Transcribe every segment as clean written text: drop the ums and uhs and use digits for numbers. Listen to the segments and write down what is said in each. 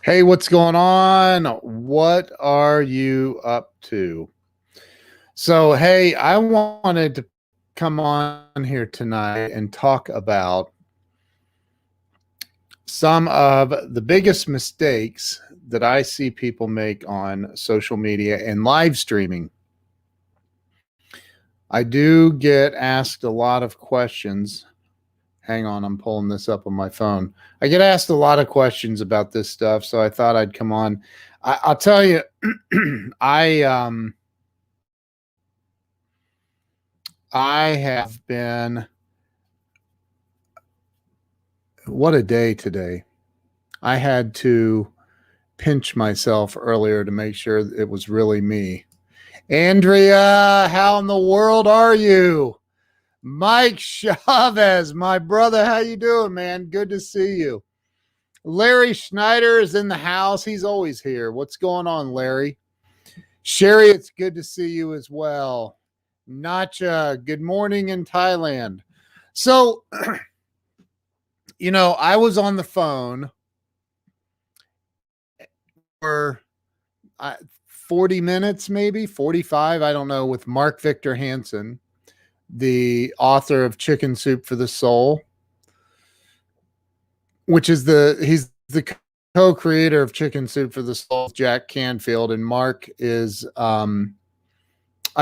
Hey, what's going on? What are you up to? So, hey, I wanted to come on here tonight and talk about some of the biggest mistakes that I see people make on social media and live streaming. I do get asked a lot of questions. Hang on, I'm pulling this up on my phone. I get asked a lot of questions about this stuff, so I thought I'd come on. I'll tell you, I I have been, what a day today. I had to pinch myself earlier to make sure it was really me. Andrea, how in the world are you? Mike Chavez, my brother, how you doing, man? Good to see you. Larry Schneider is in the house. He's always here. What's going on, Larry? Sherry, it's good to see you as well. Nacha, good morning in Thailand. So, I was on the phone for 40 minutes, maybe 45, I don't know, with Mark Victor Hansen, the author of Chicken Soup for the Soul, which is he's the co-creator of Chicken Soup for the Soul, Jack Canfield, and Mark is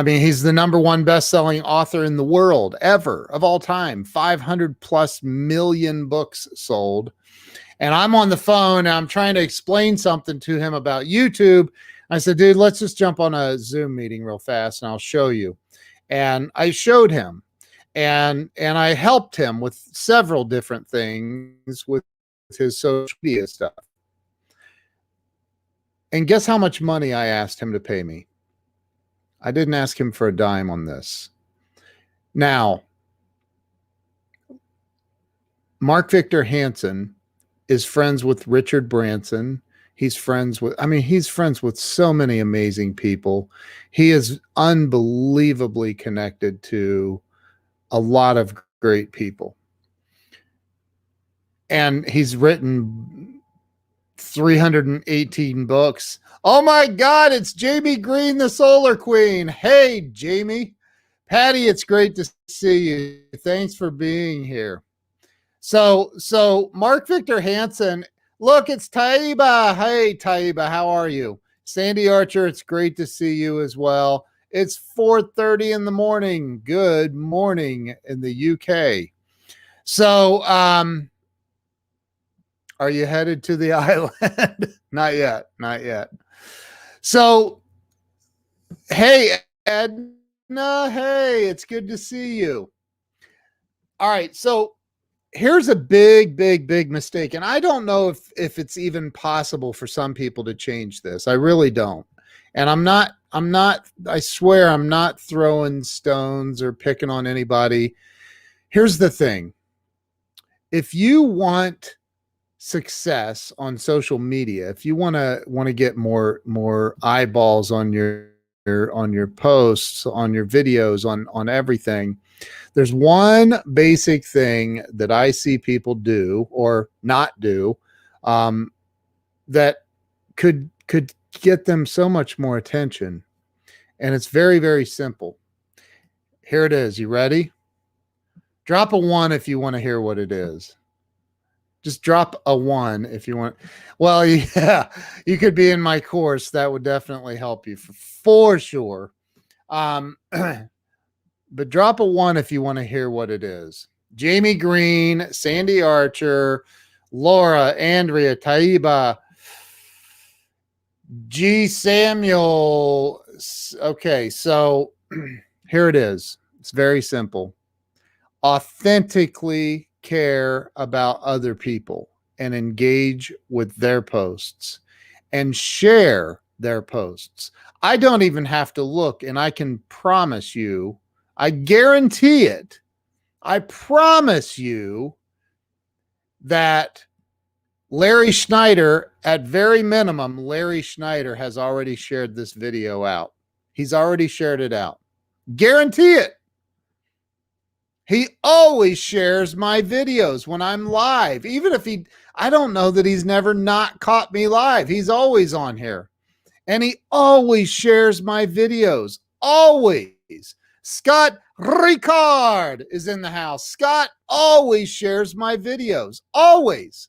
he's the number one best-selling author in the world ever, of all time. 500 plus million books sold. And I'm on the phone and I'm trying to explain something to him about YouTube. I said, dude, let's just jump on a Zoom meeting real fast and I'll show you. And I showed him and I helped him with several different things with his social media stuff. And guess how much money I asked him to pay me? I didn't ask him for a dime on this. Now, Mark Victor Hansen is friends with Richard Branson. He's friends with so many amazing people. He is unbelievably connected to a lot of great people. And he's written 318 books. Oh my God, it's Jamie Green, the Solar Queen. Hey, Jamie. Patty, it's great to see you. Thanks for being here. So Mark Victor Hansen, look, it's Taiba. Hey, Taiba, how are you? Sandy Archer, it's great to see you as well. It's 4:30 in the morning. Good morning in the UK. So, are you headed to the island? Not yet. Not yet. So, hey, Edna. Hey, it's good to see you. All right. So, here's a big mistake. And I don't know if it's even possible for some people to change this. I really don't. And I swear I'm not throwing stones or picking on anybody. Here's the thing. If you want success on social media, if you want to get more eyeballs on your posts, on your videos, on everything, there's one basic thing that I see people do or not do that could get them so much more attention. And it's very, very simple. Here it is. You ready? Drop a 1 if you want to hear what it is. Just drop a 1 if you want. Well, yeah, you could be in my course. That would definitely help you for sure. But drop a 1 if you want to hear what it is. Jamie Green, Sandy Archer, Laura, Andrea, Taiba, G. Samuel. Okay, so here it is. It's very simple. Authentically care about other people and engage with their posts and share their posts. I don't even have to look, and I can promise you, I guarantee it, I promise you that Larry Schneider, at very minimum, Larry Schneider has already shared this video out. He's already shared it out. Guarantee it. He always shares my videos when I'm live. Even if I don't know that he's never not caught me live. He's always on here. And he always shares my videos. Always. Scott Ricard is in the house. Scott always shares my videos. Always.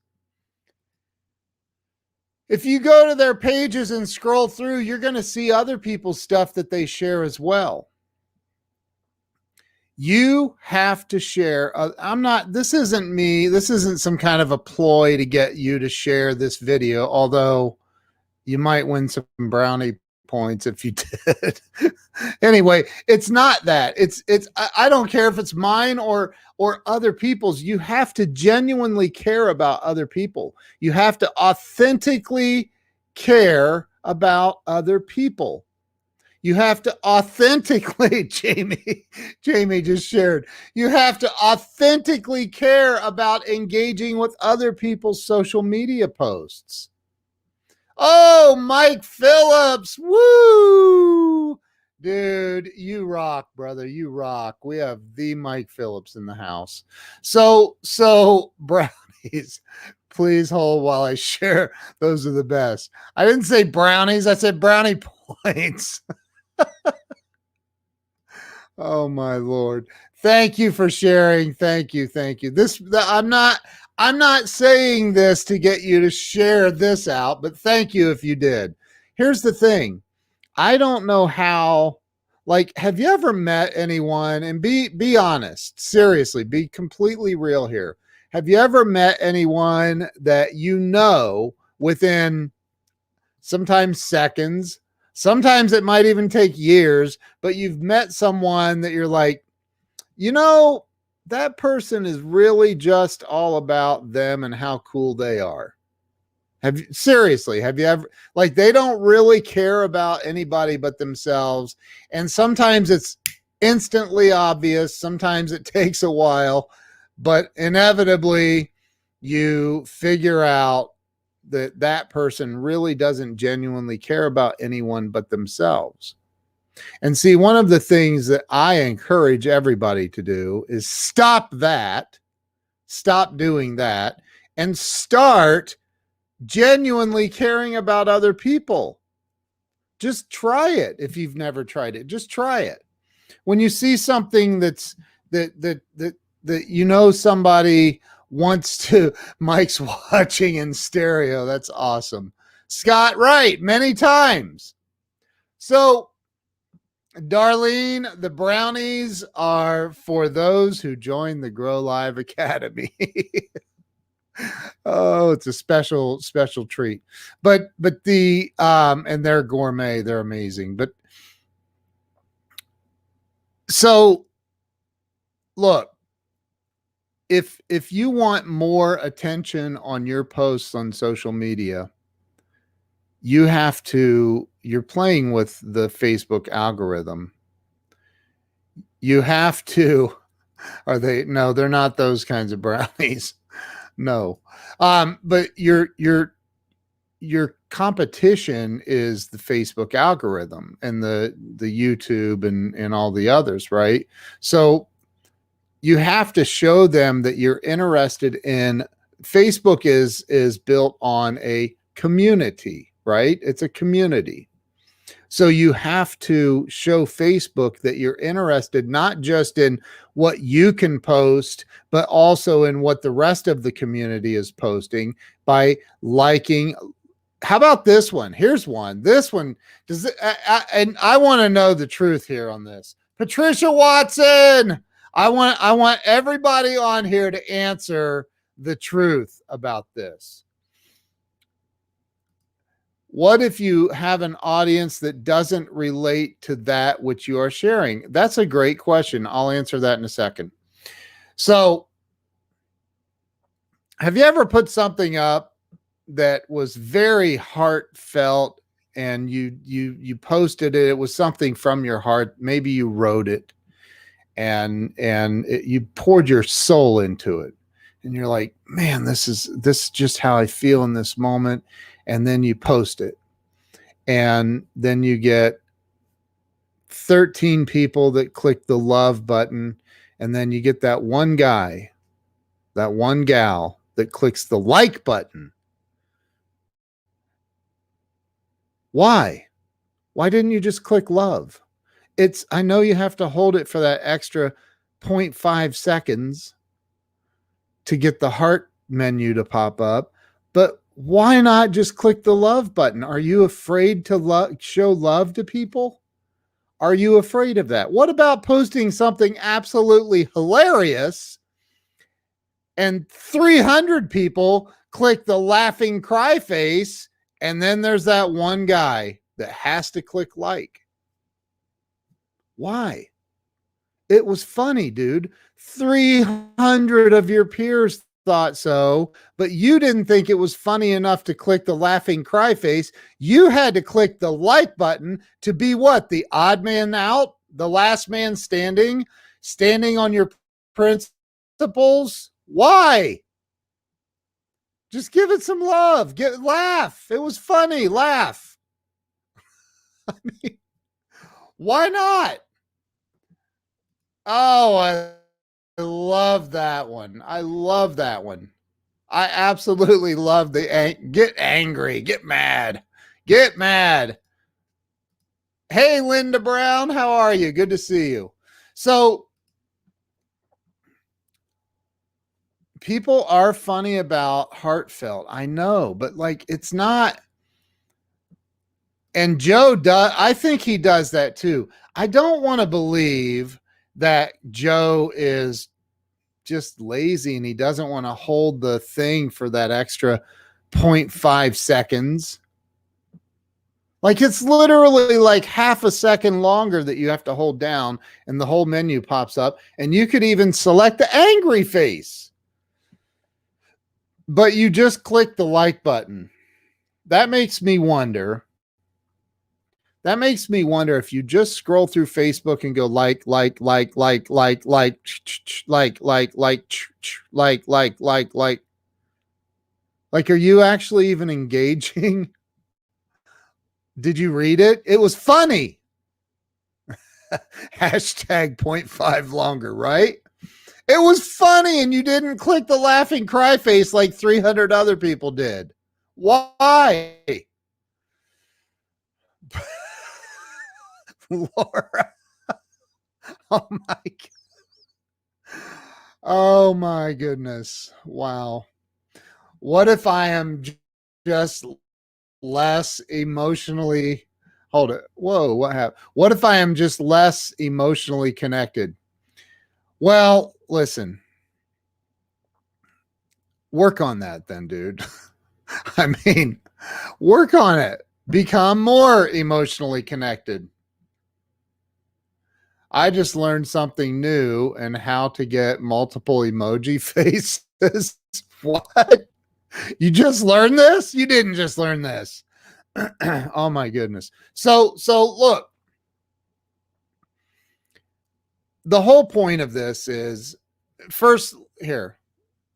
If you go to their pages and scroll through, you're going to see other people's stuff that they share as well. You have to share. This isn't me. This isn't some kind of a ploy to get you to share this video, although you might win some brownie points if you did. Anyway, it's not that. I don't care if it's mine or other people's. You have to genuinely care about other people. You have to authentically care about other people. You have to authentically, Jamie just shared, you have to authentically care about engaging with other people's social media posts. Oh, Mike Phillips. Woo! Dude, you rock, brother. You rock. We have the Mike Phillips in the house. So brownies, please hold while I share. Those are the best. I didn't say brownies. I said brownie points. Oh my Lord. Thank you for sharing. Thank you. I'm not saying this to get you to share this out, but thank you if you did. Here's the thing. I don't know how, have you ever met anyone, and be honest, seriously, be completely real here. Have you ever met anyone that you know within sometimes seconds, sometimes it might even take years, but you've met someone that you're like, that person is really just all about them and how cool they are. Have you ever, they don't really care about anybody but themselves. And sometimes it's instantly obvious. Sometimes it takes a while, but inevitably you figure out that person really doesn't genuinely care about anyone but themselves. And see, one of the things that I encourage everybody to do is stop doing that, and start genuinely caring about other people. Just try it. If you've never tried it, just try it. When you see something that somebody wants to, Mike's watching in stereo. That's awesome. Scott, right, many times. So, Darlene, the brownies are for those who join the Grow Live Academy. Oh, it's a special treat. But the and they're gourmet, they're amazing. But so look, if you want more attention on your posts on social media, you're playing with the Facebook algorithm. You have to, no, they're not those kinds of brownies. No. But your competition is the Facebook algorithm and the YouTube and all the others, right? So you have to show them that you're interested in. Facebook is built on a community, right? It's a community. So you have to show Facebook that you're interested not just in what you can post, but also in what the rest of the community is posting by liking. How about this one? Here's one. This one does it, and I want to know the truth here on this. Patricia Watson, I want everybody on here to answer the truth about this. What if you have an audience that doesn't relate to that which you are sharing? That's a great question. I'll answer that in a second. So, have you ever put something up that was very heartfelt and you posted it? It was something from your heart. Maybe you wrote it and you poured your soul into it. And you're like, man, this is just how I feel in this moment. And then you post it. And then you get 13 people that click the love button. And then you get that one guy, that one gal that clicks the like button. Why? Why didn't you just click love? I know you have to hold it for that extra 0.5 seconds to get the heart menu to pop up, but why not just click the love button? Are you afraid to show love to people? Are you afraid of that? What about posting something absolutely hilarious and 300 people click the laughing cry face, and then there's that one guy that has to click like? Why? It was funny, dude. 300 of your peers thought so, but you didn't think it was funny enough to click the laughing cry face. You had to click the like button to be what? The odd man out? The last man standing on your principles? Why? Just give it some love. Laugh. It was funny. Laugh. I mean, why not? Oh, I love that one. I love that one. I absolutely love the get angry, get mad, get mad. Hey, Linda Brown, how are you? Good to see you. So people are funny about heartfelt. I know, but like it's not. And Joe does. I think he does that too. I don't want to believe that Joe is just lazy and he doesn't want to hold the thing for that extra 0.5 seconds. Like it's literally like half a second longer that you have to hold down and the whole menu pops up, and you could even select the angry face. But you just click the like button. That makes me wonder. That makes me wonder if you just scroll through Facebook and go like, are you actually even engaging? Did you read it? It was funny. Hashtag 0.5 longer, right? It was funny, and you didn't click the laughing cry face like 300 other people did. Why? Laura. Oh my Oh my goodness. Wow. What if I am just less emotionally hold it. Whoa, what happened? What if I am just less emotionally connected? Well, listen. Work on that then, dude. I mean, work on it. Become more emotionally connected. I just learned something new and how to get multiple emoji faces. What? You just learned this? You didn't just learn this. Oh my goodness. So look, the whole point of this is first here,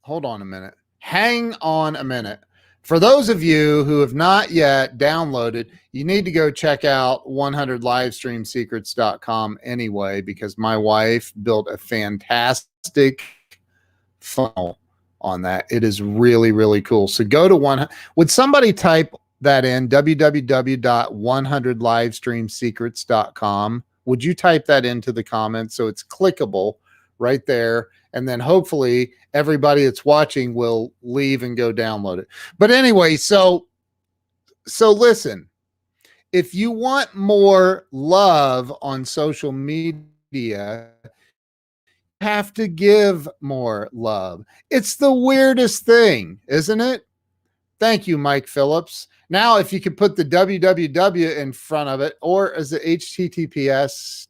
hold on a minute. Hang on a minute. For those of you who have not yet downloaded, you need to go check out 100livestreamsecrets.com anyway, because my wife built a fantastic funnel on that. It is really, really cool. So go to would somebody type that in, www.100livestreamsecrets.com? Would you type that into the comments so it's clickable right there? And then hopefully everybody that's watching will leave and go download it. But anyway, so listen, if you want more love on social media, have to give more love. It's the weirdest thing, isn't it? Thank you, Mike Phillips. Now, if you could put the www in front of it, or is it HTTPS?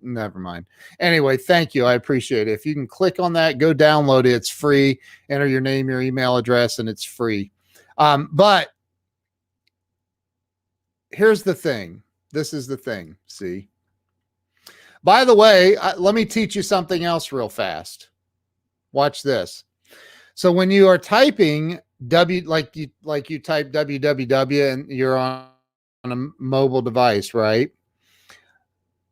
Never mind. Anyway, thank you. I appreciate it. If you can click on that, go download it. It's free. Enter your name, your email address, and it's free. But here's the thing. This is the thing. See? By the way, let me teach you something else real fast. Watch this. So when you are typing like you type www and you're on a mobile device, right?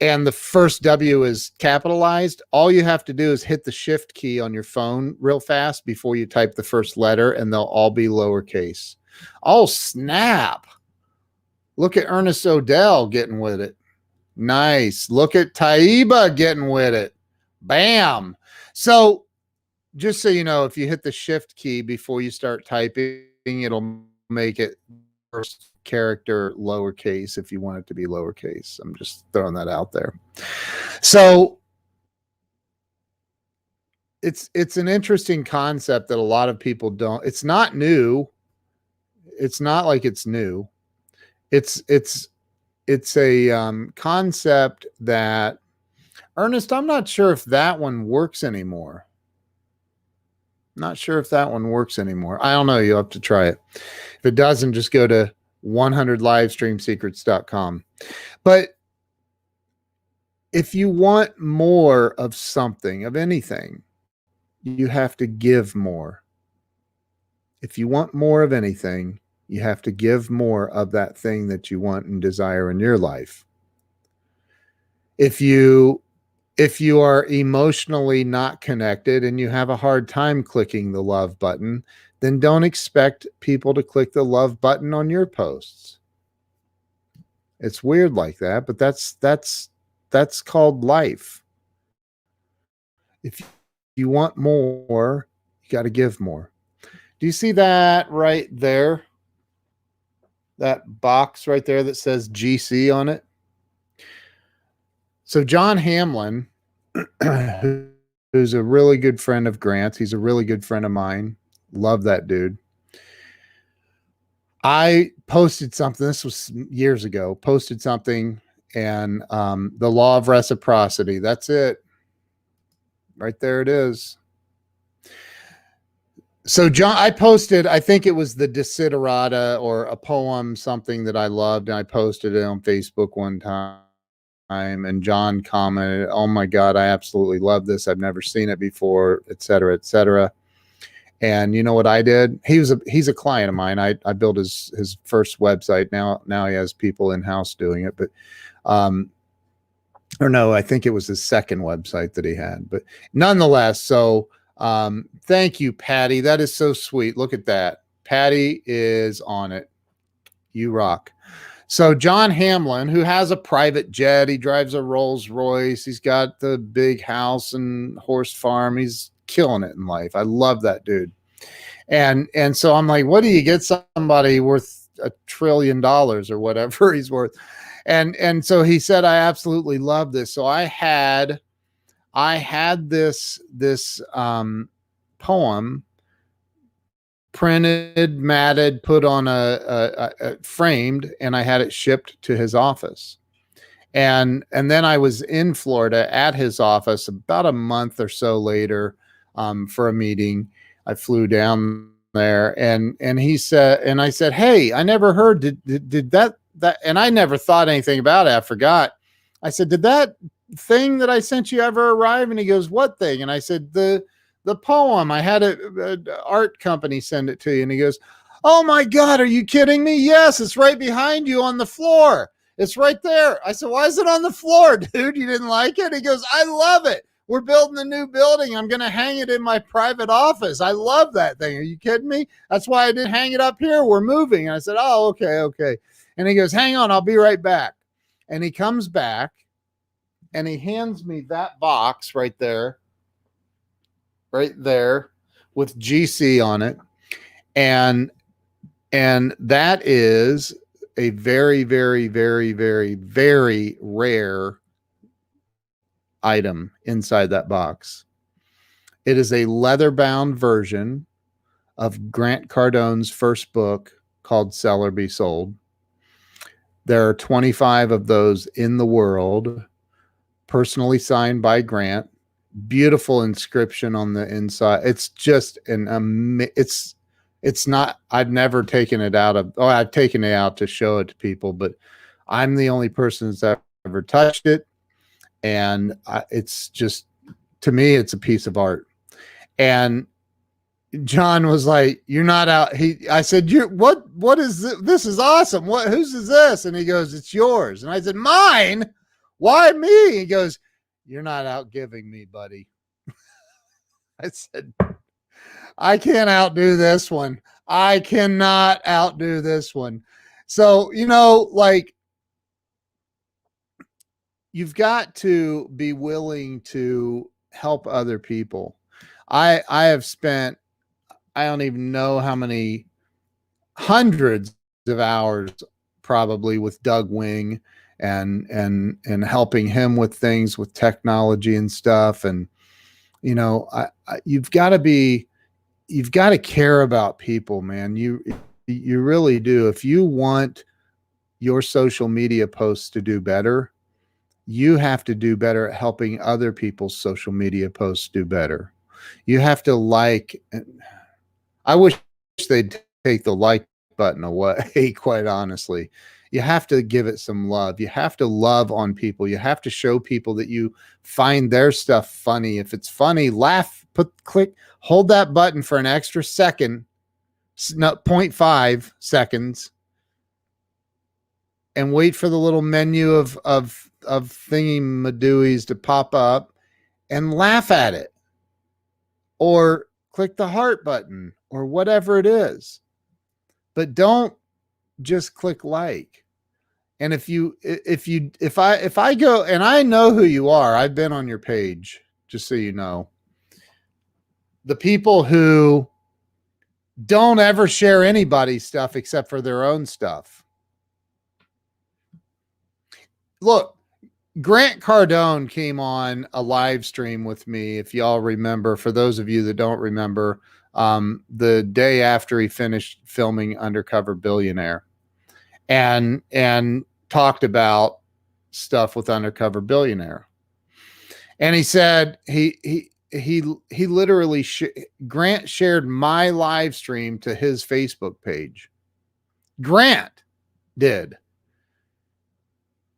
and the first W is capitalized, all you have to do is hit the shift key on your phone real fast before you type the first letter, and they'll all be lowercase. Oh, snap. Look at Ernest Odell getting with it. Nice. Look at Taiba getting with it. Bam. So just so you know, if you hit the shift key before you start typing, it'll make it first character lowercase if you want it to be lowercase. I'm just throwing that out there. So it's an interesting concept that a lot of people don't. It's not new. It's not like it's new. It's a concept that, Ernest, I'm not sure if that one works anymore. Not sure if that one works anymore. I don't know. You'll have to try it. If it doesn't, just go to 100livestreamsecrets.com. But if you want more of something, of anything, you have to give more. If you want more of anything, you have to give more of that thing that you want and desire in your life. If you are emotionally not connected and you have a hard time clicking the love button, then don't expect people to click the love button on your posts. It's weird like that, but that's called life. If you want more, you got to give more. Do you see that right there? That box right there that says GC on it? So John Hamlin, who's a really good friend of Grant's, he's a really good friend of mine. Love that dude. I posted something, this was years ago, posted something, and the law of reciprocity, that's it. Right there it is. So John, I posted, I think it was the Desiderata or a poem, something that I loved, and I posted it on Facebook one time, and John commented, "Oh my God, I absolutely love this. I've never seen it before," et cetera, et cetera. And you know what I did? He's a client of mine. I built his first website. Now he has people in-house doing it, but or no, I think it was his second website that he had, but nonetheless, so thank you, Patty. That is so sweet. Look at that. Patty is on it. You rock. So John Hamlin, who has a private jet, he drives a Rolls Royce. He's got the big house and horse farm. He's killing it in life. I love that dude. And so I'm like, what do you get somebody worth $1 trillion or whatever he's worth? And so he said, I absolutely love this. So I had this poem printed, matted, put on a framed, and I had it shipped to his office. And then I was in Florida at his office about a month or so later for a meeting. I flew down there, and he said, and I said, hey, I never heard, did that, and I never thought anything about it. I forgot. I said, did that thing that I sent you ever arrive? And he goes, what thing? And I said, the poem. I had an art company send it to you. And he goes, oh my God, are you kidding me? Yes, it's right behind you on the floor. It's right there. I said, why is it on the floor, dude? You didn't like it? He goes, I love it. We're building a new building. I'm going to hang it in my private office. I love that thing. Are you kidding me? That's why I didn't hang it up here. We're moving. And I said, oh, okay. And he goes, hang on, I'll be right back. And he comes back and he hands me that box right there with GC on it. And that is a very, very, very, very, very rare item inside that box. It is a leather-bound version of Grant Cardone's first book called Sell or Be Sold. There are 25 of those in the world, personally signed by Grant. Beautiful inscription on the inside. It's just it's not, I've never taken it out of, I've taken it out to show it to people, but I'm the only person that's ever touched it. And it's just, to me, it's a piece of art. And John was like, you're not out. I said, what is this? This is awesome. Whose is this? And he goes, it's yours. And I said, mine? Why me? He goes, you're not outgiving me, buddy. I said, I can't outdo this one. I cannot outdo this one. So, like, you've got to be willing to help other people. I have spent, I don't even know how many hundreds of hours probably with Doug Wing and helping him with things with technology and stuff. And you've got to care about people, man. You really do. If you want your social media posts to do better, you have to do better at helping other people's social media posts do better. You have to I wish they'd take the like button away, quite honestly. You have to give it some love. You have to love on people. You have to show people that you find their stuff funny. If it's funny, laugh, hold that button for an extra second, 0.5 seconds, and wait for the little menu of thingy madooies to pop up and laugh at it, or click the heart button or whatever it is. But don't just click like. And if I go, and I know who you are, I've been on your page, just so you know. The people who don't ever share anybody's stuff except for their own stuff. Look, Grant Cardone came on a live stream with me, if y'all remember. For those of you that don't remember, the day after he finished filming Undercover Billionaire, and talked about stuff with Undercover Billionaire. And he said he literally Grant shared my live stream to his Facebook page. Grant did.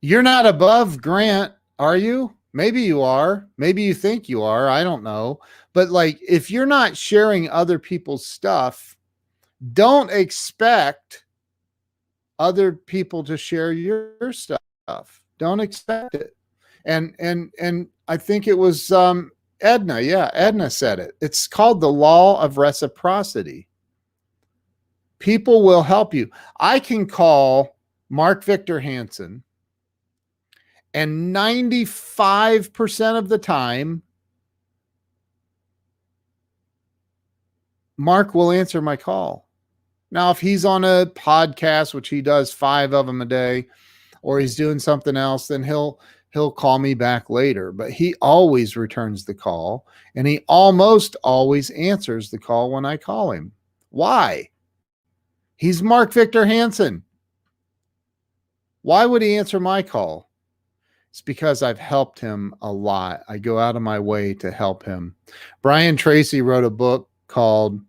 You're not above Grant, are you? Maybe you are. Maybe you think you are. I don't know. But like, if you're not sharing other people's stuff, don't expect other people to share your stuff. Don't expect it. And I think it was Edna. Yeah, Edna said it. It's called the law of reciprocity. People will help you. I can call Mark Victor Hansen, and 95% of the time, Mark will answer my call. Now, if he's on a podcast, which he does 5 of them a day, or he's doing something else, then he'll call me back later. But he always returns the call, and he almost always answers the call when I call him. Why? He's Mark Victor Hansen. Why would he answer my call? It's because I've helped him a lot. I go out of my way to help him. Brian Tracy wrote a book called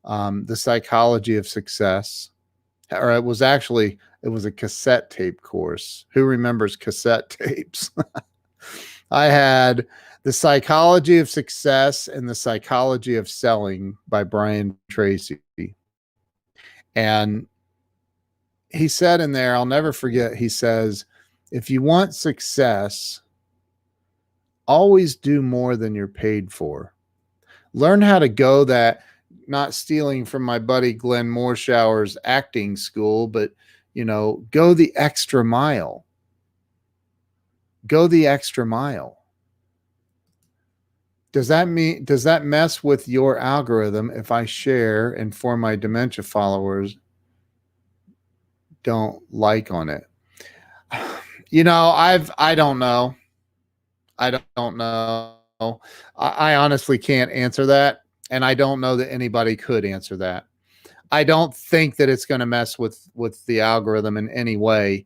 The Psychology of Success. Or it was a cassette tape course. Who remembers cassette tapes? I had The Psychology of Success and The Psychology of Selling by Brian Tracy. And he said in there, I'll never forget, he says, if you want success, always do more than you're paid for. Learn how to go that, not stealing from my buddy Glenn Moorshower's acting school, but, go the extra mile. Go the extra mile. Does that mess with your algorithm if I share and for my dementia followers don't like on it? I don't know. I don't know. I honestly can't answer that. And I don't know that anybody could answer that. I don't think that it's going to mess with the algorithm in any way.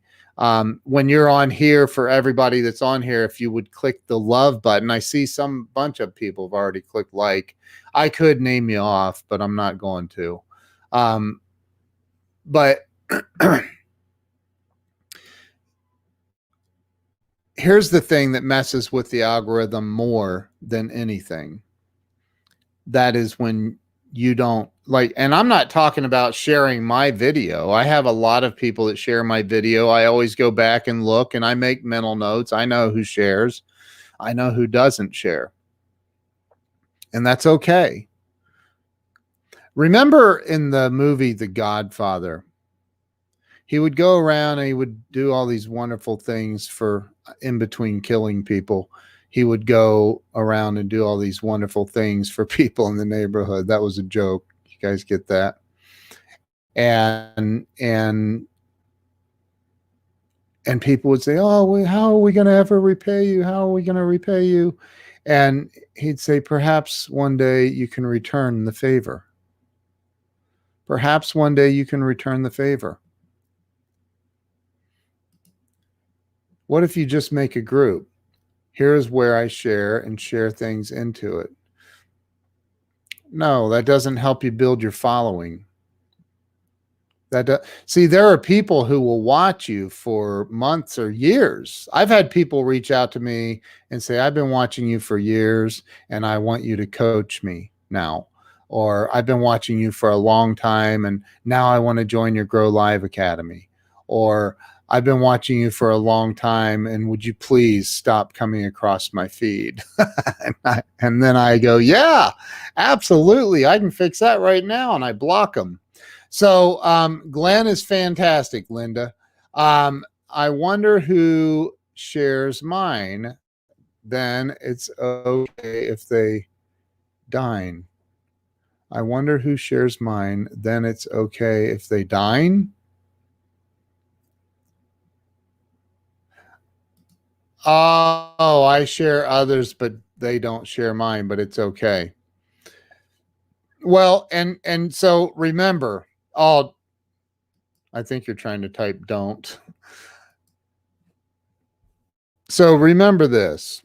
When you're on here, for everybody that's on here, if you would click the love button, I see some bunch of people have already clicked like. I could name you off, but I'm not going to. But here's the thing that messes with the algorithm more than anything. That is when you don't like, and I'm not talking about sharing my video. I have a lot of people that share my video. I always go back and look, and I make mental notes. I know who shares. I know who doesn't share. And that's okay. Remember in the movie The Godfather, he would go around and he would do all these wonderful things for, in between killing people. He would go around and do all these wonderful things for people in the neighborhood. That was a joke. You guys get that? And people would say, "Oh, how are we going to ever repay you? How are we going to repay you?" And he'd say, "Perhaps one day you can return the favor. Perhaps one day you can return the favor." What if you just make a group? Here's where I share and share things into it. No, that doesn't help you build your following. See, there are people who will watch you for months or years. I've had people reach out to me and say, "I've been watching you for years and I want you to coach me now." Or, "I've been watching you for a long time and now I want to join your Grow Live Academy." Or, "I've been watching you for a long time and would you please stop coming across my feed?" And then I go, "Yeah, absolutely. I can fix that right now." And I block them. So Glenn is fantastic, Linda. I wonder who shares mine. Then it's okay if they dine. I wonder who shares mine. Then it's okay if they dine. Oh, I share others, but they don't share mine, but it's okay. Well, and so remember, oh, I think you're trying to type don't. So remember this.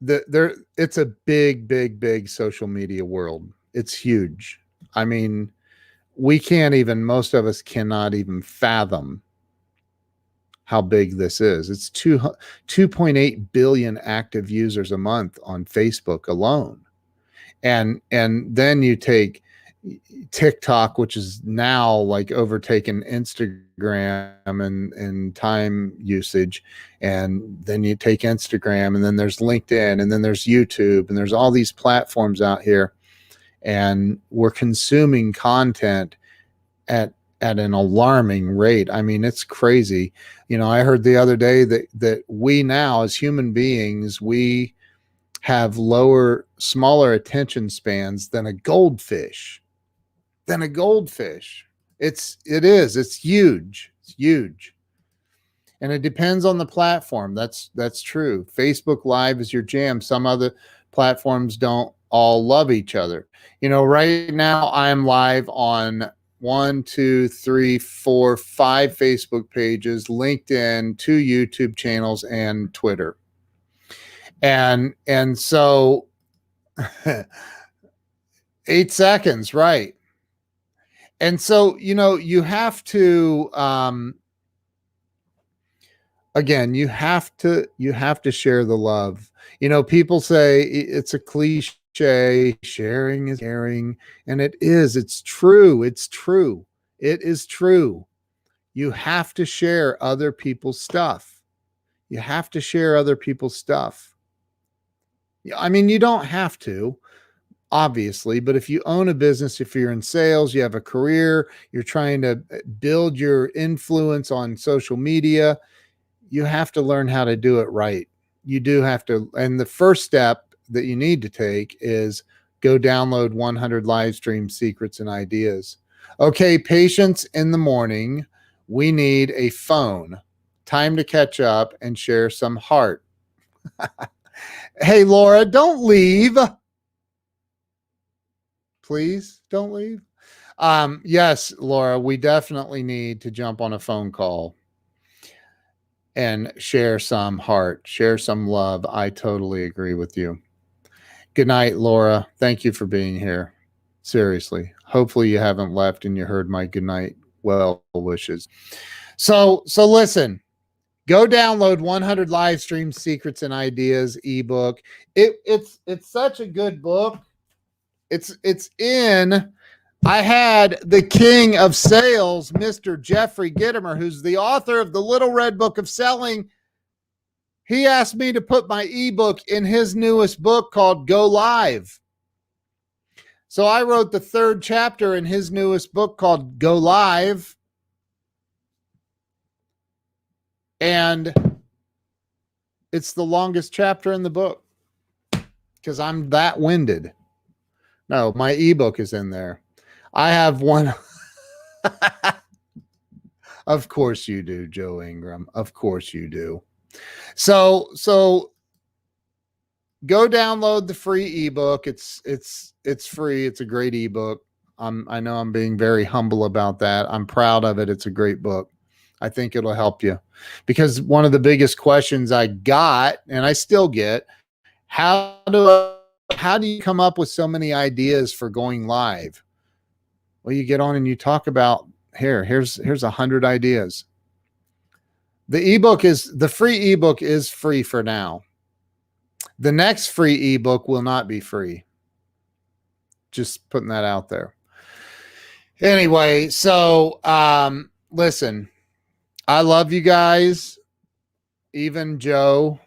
It's a big social media world. It's huge. I mean, most of us cannot even fathom how big this is. It's 2.8 billion active users a month on Facebook alone. And then you take TikTok, which is now like overtaken Instagram and time usage. And then you take Instagram, and then there's LinkedIn, and then there's YouTube, and there's all these platforms out here. And we're consuming content at an alarming rate. I mean, it's crazy. You know, I heard the other day that we now, as human beings, we have smaller attention spans than a goldfish. It's huge. It's huge. And it depends on the platform. That's true. Facebook Live is your jam. Some other platforms don't all love each other. You know, right now I'm live on 5 Facebook pages, LinkedIn, 2 YouTube channels, and Twitter. And so 8 seconds, right? And so, you know, you have to again, you have to share the love. You know, people say it's a cliche, sharing is caring, and it is. It's true. It is true. You have to share other people's stuff. You have to share other people's stuff. I mean, you don't have to, obviously, but if you own a business, if you're in sales, you have a career, you're trying to build your influence on social media, you have to learn how to do it right. You do have to. And the first step that you need to take is go download 100 Livestream Secrets and Ideas. Okay, patience in the morning. We need a phone. Time to catch up and share some heart. Hey, Laura, don't leave. Please don't leave. Yes, Laura, we definitely need to jump on a phone call and share some heart, share some love. I totally agree with you. Good night, Laura. Thank you for being here. Seriously. Hopefully you haven't left and you heard my good night well wishes. So listen, go download 100 Livestream Secrets and Ideas ebook. It's such a good book. It's in I had the king of sales, Mr. Jeffrey Gitomer, who's the author of the Little Red Book of Selling. He asked me to put my ebook in his newest book called Go Live. So I wrote the third chapter in his newest book called Go Live. And it's the longest chapter in the book because I'm that winded. No, my ebook is in there. I have one. Of course you do, Joe Ingram. Of course you do. So go download the free ebook. It's free. It's a great ebook. I know I'm being very humble about that. I'm proud of it. It's a great book. I think it'll help you, because one of the biggest questions I got, and I still get, how do you come up with so many ideas for going live? Well, you get on and you talk about, here's 100 ideas. The free ebook is free for now. The next free ebook will not be free. Just putting that out there. Anyway, so listen, I love you guys. Even Joe.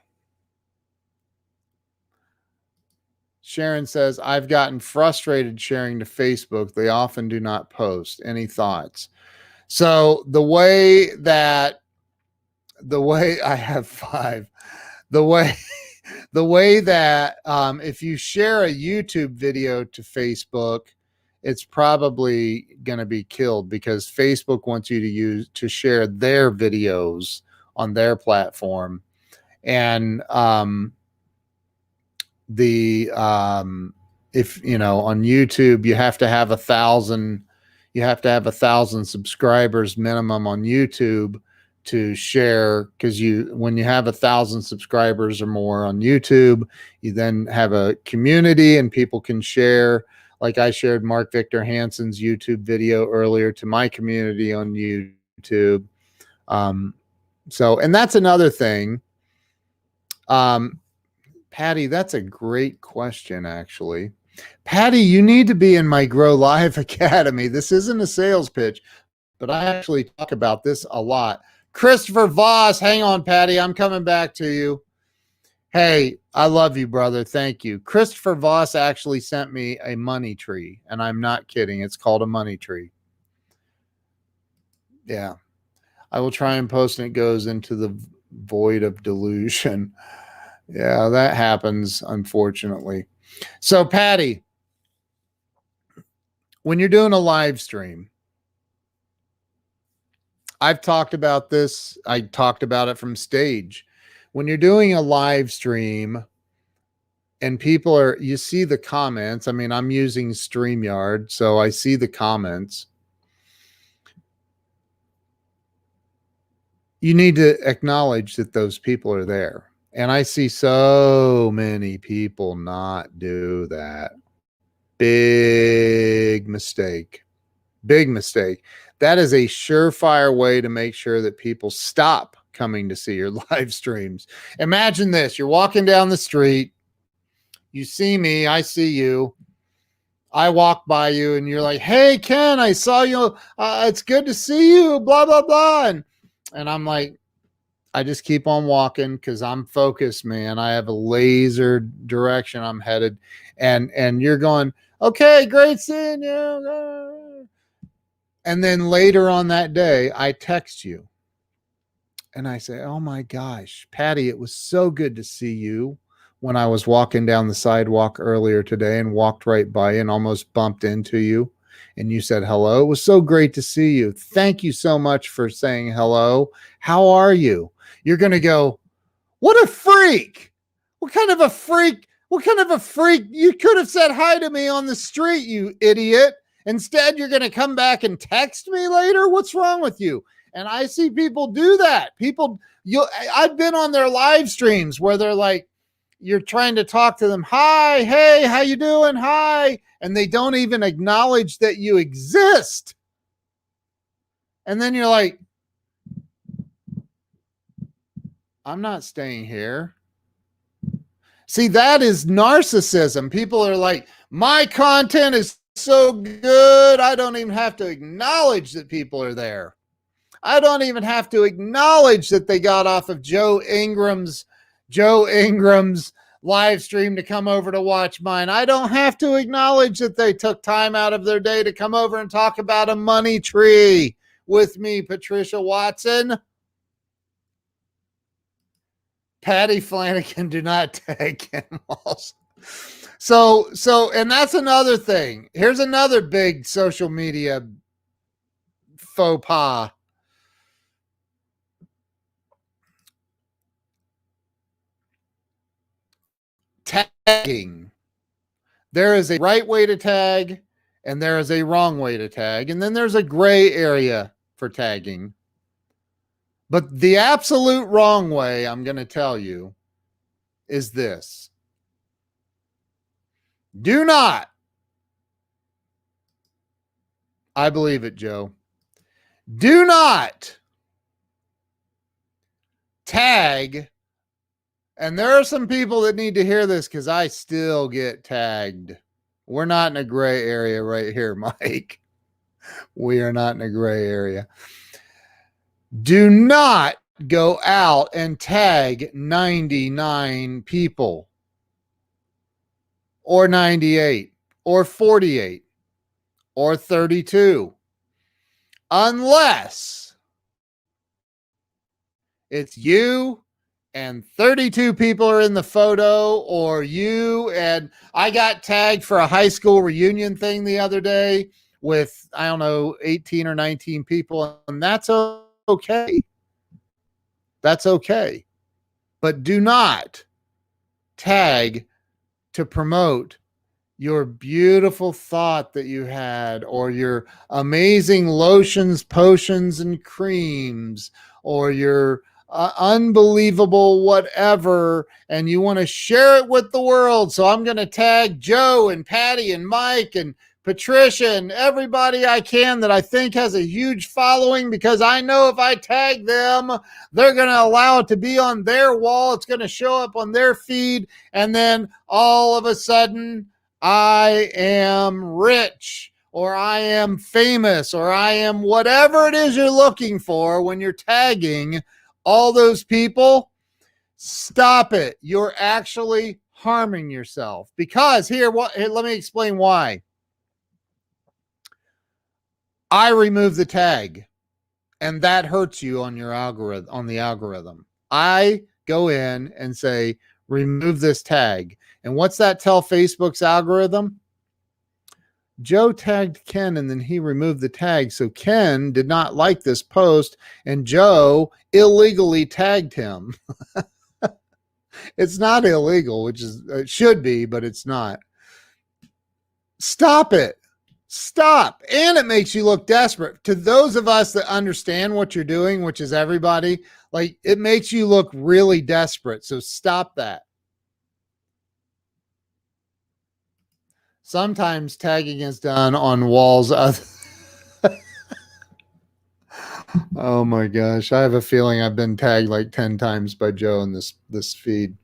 Sharon says, I've gotten frustrated sharing to Facebook. They often do not post. Any thoughts? So the way I have 5, the way that if you share a YouTube video to Facebook, it's probably going to be killed, because Facebook wants you to share their videos on their platform. And if on YouTube, you have to have 1,000 subscribers minimum on YouTube to share, because when you have 1,000 subscribers or more on YouTube, you then have a community and people can share. Like I shared Mark Victor Hansen's YouTube video earlier to my community on YouTube. And that's another thing. Patty, that's a great question, actually. Patty, you need to be in my Grow Live Academy. This isn't a sales pitch, but I actually talk about this a lot. Christopher Voss, hang on, Patty. I'm coming back to you. Hey, I love you, brother. Thank you. Christopher Voss actually sent me a money tree, and I'm not kidding. It's called a money tree. Yeah. I will try and post, and it goes into the void of delusion. Yeah, that happens, unfortunately. So, Patty, when you're doing a live stream, I've talked about this. I talked about it from stage. When you're doing a live stream and you see the comments. I mean, I'm using StreamYard, so I see the comments. You need to acknowledge that those people are there. And I see so many people not do that. Big mistake. Big mistake. That is a surefire way to make sure that people stop coming to see your live streams. Imagine this. You're walking down the street. You see me. I see you. I walk by you and you're like, hey, Ken, I saw you. It's good to see you, blah, blah, blah. And I'm like, I just keep on walking because I'm focused, man. I have a laser direction I'm headed. And you're going, okay, great seeing you. And then later on that day, I text you. And I say, oh my gosh, Patty, it was so good to see you when I was walking down the sidewalk earlier today and walked right by you and almost bumped into you. And you said hello. It was so great to see you. Thank you so much for saying hello. How are you? You're going to go, what a freak. What kind of a freak? What kind of a freak? You could have said hi to me on the street, you idiot. Instead, you're going to come back and text me later? What's wrong with you? And I see people do that. I've been on their live streams where they're like, you're trying to talk to them. Hi, hey, how you doing? Hi. And they don't even acknowledge that you exist. And then you're like, I'm not staying here. See, that is narcissism. People are like, my content is so good, I don't even have to acknowledge that people are there. I don't even have to acknowledge that they got off of Joe Ingram's live stream to come over to watch mine. I don't have to acknowledge that they took time out of their day to come over and talk about a money tree with me, Patricia Watson. Patty Flanagan, do not tag him also. So, and that's another thing. Here's another big social media faux pas. Tagging. There is a right way to tag and there is a wrong way to tag. And then there's a gray area for tagging. But the absolute wrong way, I'm going to tell you, is this. Do not, I believe it, Joe, do not tag. And there are some people that need to hear this because I still get tagged. We're not in a gray area right here, Mike. We are not in a gray area. Do not go out and tag 99 people or 98 or 48 or 32 unless it's you and 32 people are in the photo, or you and I got tagged for a high school reunion thing the other day with, I don't know, 18 or 19 people, and that's okay. That's okay. But do not tag to promote your beautiful thought that you had, or your amazing lotions, potions, and creams, or your unbelievable whatever, and you want to share it with the world. So I'm going to tag Joe and Patty and Mike and Patricia and everybody I can that I think has a huge following, because I know if I tag them, they're going to allow it to be on their wall. It's going to show up on their feed. And then all of a sudden, I am rich, or I am famous, or I am whatever it is you're looking for when you're tagging all those people. Stop it. You're actually harming yourself, because here, let me explain why. I remove the tag, and that hurts you on your algorithm, on the algorithm. I go in and say, remove this tag. And what's that tell Facebook's algorithm? Joe tagged Ken and then he removed the tag. So Ken did not like this post and Joe illegally tagged him. It's not illegal, which is, it should be, but it's not. Stop it. Stop. And it makes you look desperate. To those of us that understand what you're doing, which is everybody, like, it makes you look really desperate. So stop that. Sometimes tagging is done on walls. Oh my gosh. I have a feeling I've been tagged like 10 times by Joe in this feed.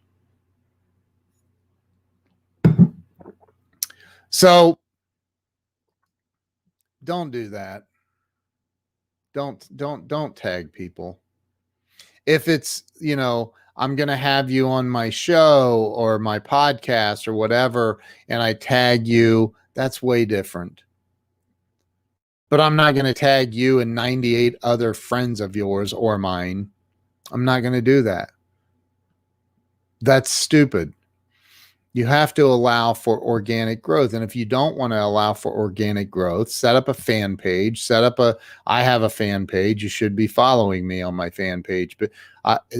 So don't do that. Don't tag people. If it's, you know, I'm going to have you on my show or my podcast or whatever, and I tag you, that's way different. But I'm not going to tag you and 98 other friends of yours or mine. I'm not going to do that. That's stupid. You have to allow for organic growth. And if you don't want to allow for organic growth, set up a fan page, I have a fan page. You should be following me on my fan page, but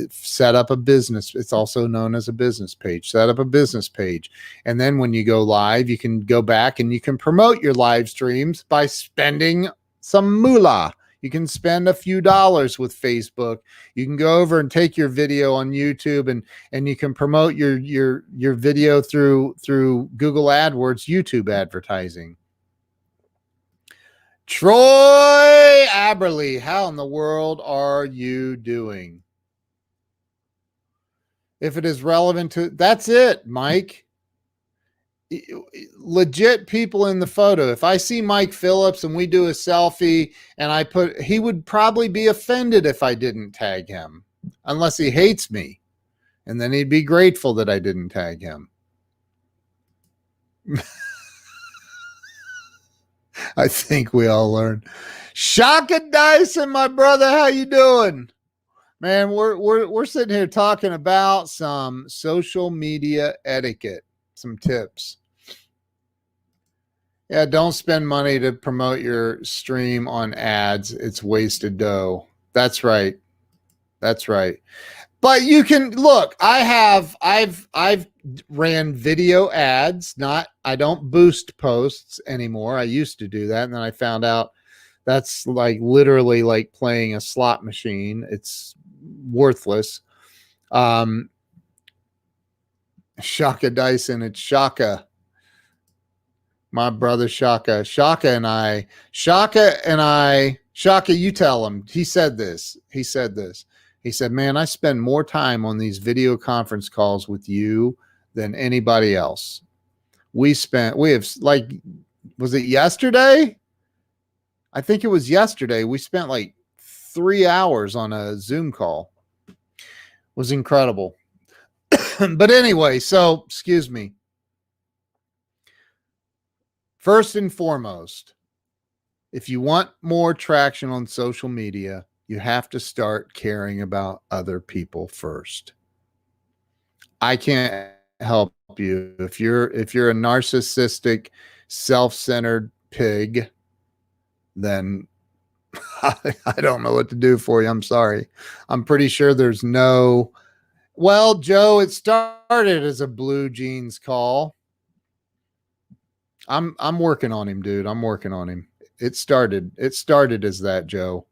set up a business. It's also known as a business page. Set up a business page. And then when you go live, you can go back and you can promote your live streams by spending some moolah. You can spend a few dollars with Facebook. You can go over and take your video on YouTube and you can promote your video through Google AdWords, YouTube advertising. Troy Aberley, how in the world are you doing? If it is relevant to, that's it, Mike. legit people in the photo. If I see Mike Phillips and we do a selfie and he would probably be offended if I didn't tag him, unless he hates me. And then he'd be grateful that I didn't tag him. I think we all learned. Shaka Dyson, my brother, how you doing? Man, we're sitting here talking about some social media etiquette, some tips. Yeah, don't spend money to promote your stream on ads. It's wasted dough. That's right. That's right. But you can look, I've ran video ads, I don't boost posts anymore. I used to do that, and then I found out that's like literally like playing a slot machine. It's worthless. Shaka Dyson, it's Shaka. My brother Shaka. Shaka, you tell him. He said this. He said, man, I spend more time on these video conference calls with you than anybody else. Was it yesterday? I think it was yesterday. We spent like 3 hours on a Zoom call. It was incredible. But anyway, so excuse me. First and foremost, if you want more traction on social media, you have to start caring about other people first. I can't help you if you're a narcissistic, self-centered pig, then I don't know what to do for you. I'm sorry. I'm pretty sure there's no. Well, Joe, it started as a blue jeans call. I'm working on him, dude. I'm working on him. It started as that, Joe.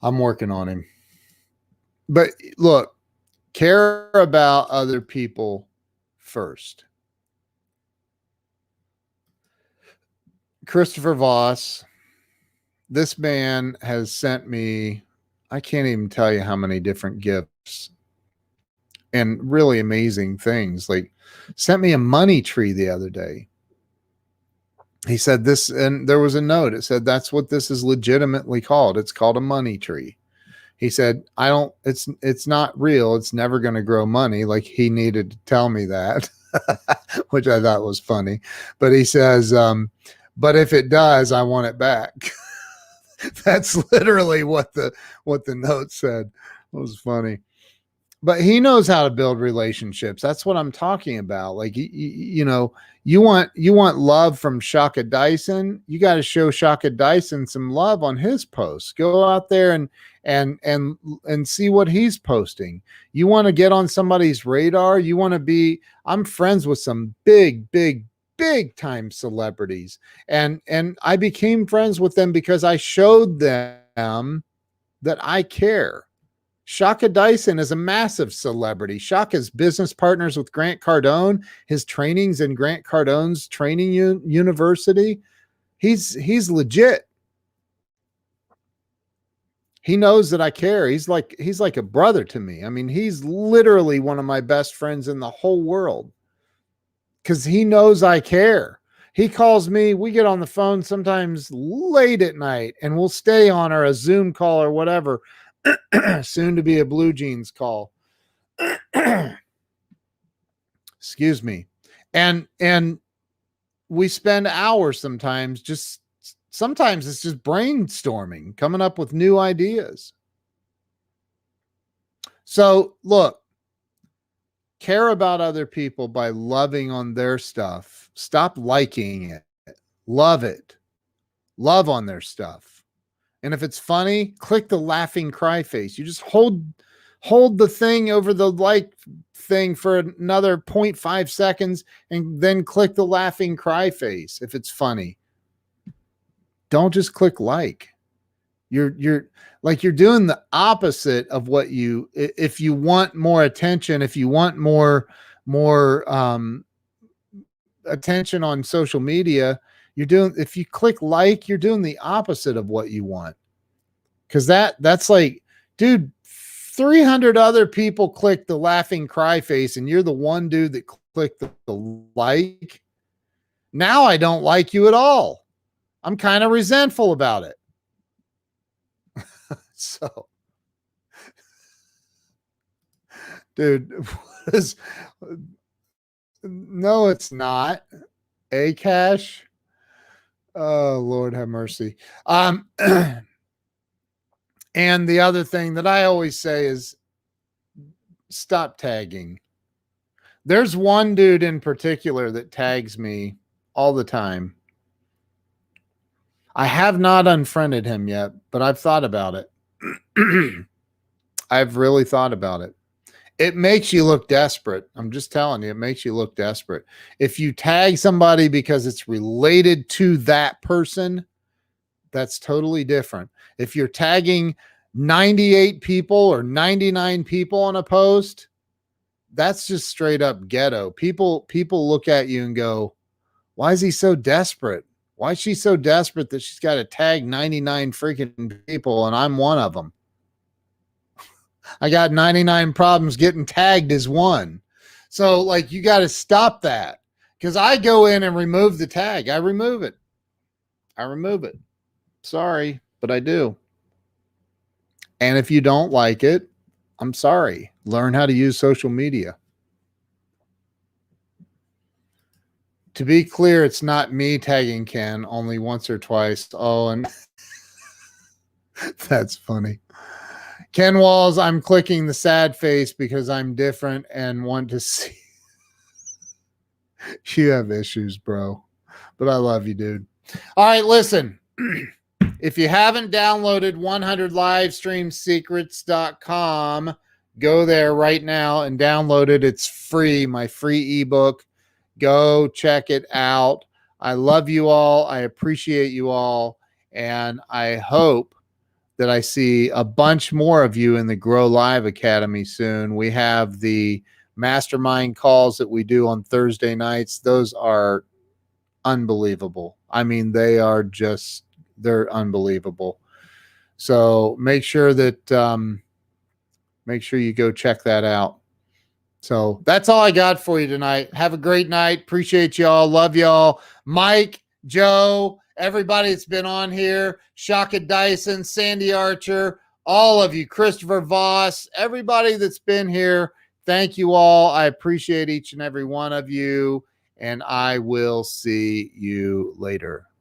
I'm working on him. But look, care about other people first. Christopher Voss, this man has sent me, I can't even tell you how many different gifts and really amazing things. Like, sent me a money tree the other day. He said this, and there was a note. It said, that's what this is legitimately called. It's called a money tree. He said, it's not real. It's never going to grow money. Like, he needed to tell me that, which I thought was funny. But he says, but if it does, I want it back. That's literally what the note said. It was funny. But he knows how to build relationships. That's what I'm talking about. Like, you know, you want love from Shaka Dyson. You got to show Shaka Dyson some love on his posts. Go out there and see what he's posting. You want to get on somebody's radar. You want to be. I'm friends with some big time celebrities, and I became friends with them because I showed them that I care. Shaka Dyson is a massive celebrity. Shaka's business partners with Grant Cardone, his trainings in Grant Cardone's training university. He's legit. He knows that I care. He's like a brother to me. I mean, he's literally one of my best friends in the whole world because he knows I care. He calls me, we get on the phone sometimes late at night, and we'll stay on a Zoom call or whatever. Soon to be a blue jeans call. Excuse me. And we spend hours sometimes it's just brainstorming, coming up with new ideas. So look, care about other people by loving on their stuff. Stop liking it. Love it. Love on their stuff. And if it's funny, click the laughing cry face. You just hold the thing over the like thing for another 0.5 seconds and then click the laughing cry face if it's funny. Don't just click like. You're doing the opposite of what if you want more attention, if you want more attention on social media, if you click like, you're doing the opposite of what you want. Cause that's like, dude, 300 other people click the laughing cry face and you're the one dude that click the like. Now I don't like you at all. I'm kind of resentful about it. So, dude, no, it's not. A cash. Oh, Lord have mercy. And the other thing that I always say is stop tagging. There's one dude in particular that tags me all the time. I have not unfriended him yet, but I've thought about it. I've really thought about it. It makes you look desperate. I'm just telling you, it makes you look desperate. If you tag somebody because it's related to that person, that's totally different. If you're tagging 98 people or 99 people on a post, that's just straight up ghetto. People look at you and go, why is he so desperate? Why is she so desperate that she's got to tag 99 freaking people and I'm one of them? I got 99 problems getting tagged as one. So, like, you got to stop that, because I go in and remove the tag. I remove it. Sorry, but I do. And if you don't like it, I'm sorry. Learn how to use social media. To be clear, it's not me tagging Ken, only once or twice. Oh, and that's funny. Ken Walls, I'm clicking the sad face because I'm different and want to see. You have issues, bro. But I love you, dude. All right, listen. If you haven't downloaded 100livestreamsecrets.com, go there right now and download it. It's free, my free ebook. Go check it out. I love you all. I appreciate you all. And I hope that I see a bunch more of you in the Grow Live Academy soon. We have the mastermind calls that we do on Thursday nights. Those are unbelievable. I mean, they're unbelievable. So make sure that make sure you go check that out. So that's all I got for you tonight. Have a great night. Appreciate y'all. Love y'all. Mike, Joe, everybody that's been on here, Shaka Dyson, Sandy Archer, all of you, Christopher Voss, everybody that's been here. Thank you all. I appreciate each and every one of you, and I will see you later.